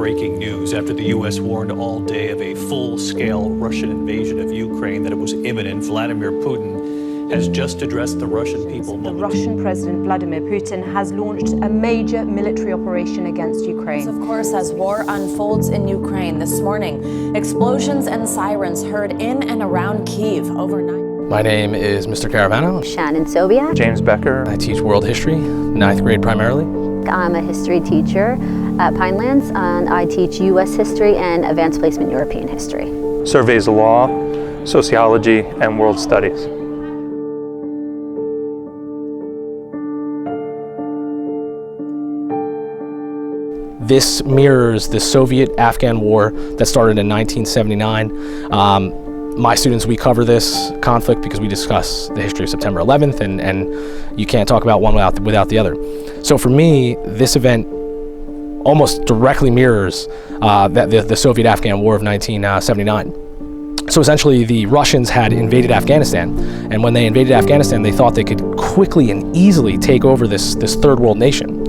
breaking news after the U.S. warned all day of a full-scale Russian invasion of Ukraine, that it was imminent. Vladimir Putin has just addressed the Russian people. The Russian President Vladimir Putin has launched a major military operation against Ukraine. Of course, as war unfolds in Ukraine this morning, explosions and sirens heard in and around Kyiv overnight. My name is Mr. Caravano. Shannon Sobia. James Becker. I teach world history, 9th grade primarily. I'm a history teacher at Pinelands, and I teach U.S. history and advanced placement European history. Surveys of law, sociology, and world studies. This mirrors the Soviet-Afghan War that started in 1979. My students, we cover this conflict because we discuss the history of September 11th, and you can't talk about one without the other. So for me, this event almost directly mirrors the Soviet-Afghan War of 1979. So essentially, the Russians had invaded Afghanistan, and when they invaded Afghanistan, they thought they could quickly and easily take over this third world nation.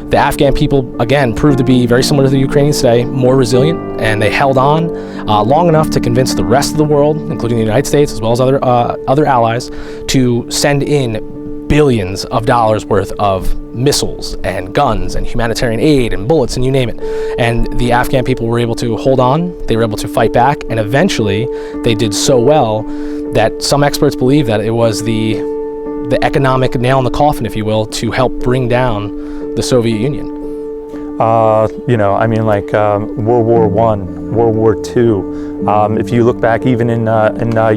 The Afghan people, again, proved to be very similar to the Ukrainians today, more resilient, and they held on long enough to convince the rest of the world, including the United States as well as other allies, to send in billions of dollars worth of missiles and guns and humanitarian aid and bullets and you name it. And the Afghan people were able to hold on, they were able to fight back, and eventually they did so well that some experts believe that it was the economic nail in the coffin, if you will, to help bring down the Soviet Union. World War I, World War II. If you look back even in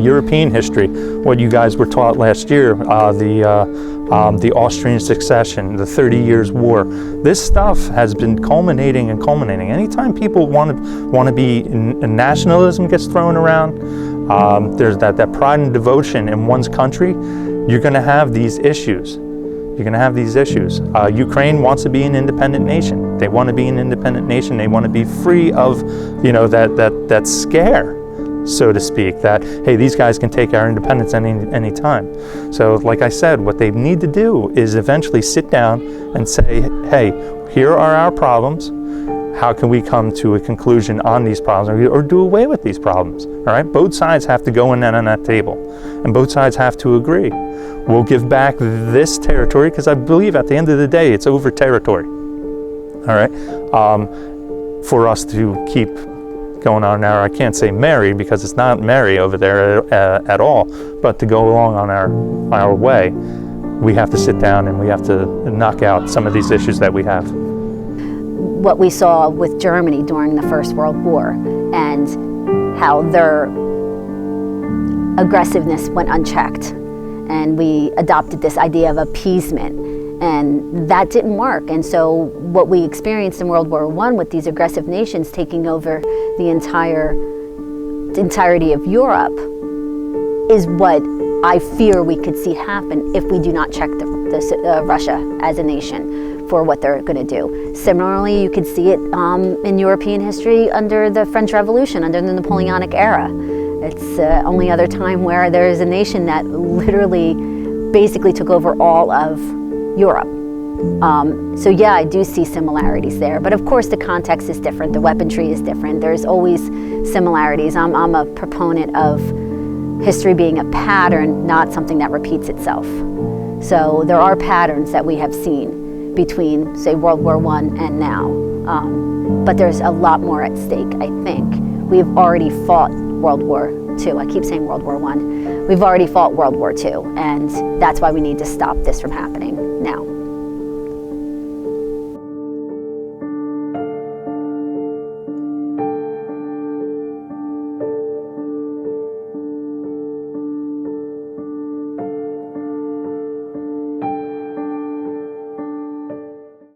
European history, what you guys were taught last year, the Austrian succession, the 30 Years' War, this stuff has been culminating and culminating. Anytime people want to be, nationalism gets thrown around, there's that pride and devotion in one's country, you're going to have these issues. You're going to have these issues. Ukraine wants to be an independent nation. They want to be an independent nation. They want to be free of, that scare, so to speak, that, hey, these guys can take our independence any time. So, like I said, what they need to do is eventually sit down and say, hey, here are our problems. How can we come to a conclusion on these problems or do away with these problems? All right, both sides have to go in on that table, and both sides have to agree. We'll give back this territory because I believe at the end of the day it's over territory. All right, for us to keep going on now, I can't say merry because it's not merry over there at all, but to go along on our way, we have to sit down and we have to knock out some of these issues that we have. What we saw with Germany during the First World War and how their aggressiveness went unchecked, and we adopted this idea of appeasement, and that didn't work. And so what we experienced in World War I with these aggressive nations taking over the entirety of Europe is what I fear we could see happen if we do not check Russia as a nation for what they're going to do. Similarly, you could see it in European history under the French Revolution, under the Napoleonic era. It's the only other time where there is a nation that literally basically took over all of Europe. So yeah, I do see similarities there, but of course the context is different, the weaponry is different, there's always similarities. I'm a proponent of history being a pattern, not something that repeats itself. So there are patterns that we have seen between, say, World War I and now. But there's a lot more at stake, I think. We've already fought World War II. I keep saying World War I. We've already fought World War II, and that's why we need to stop this from happening now.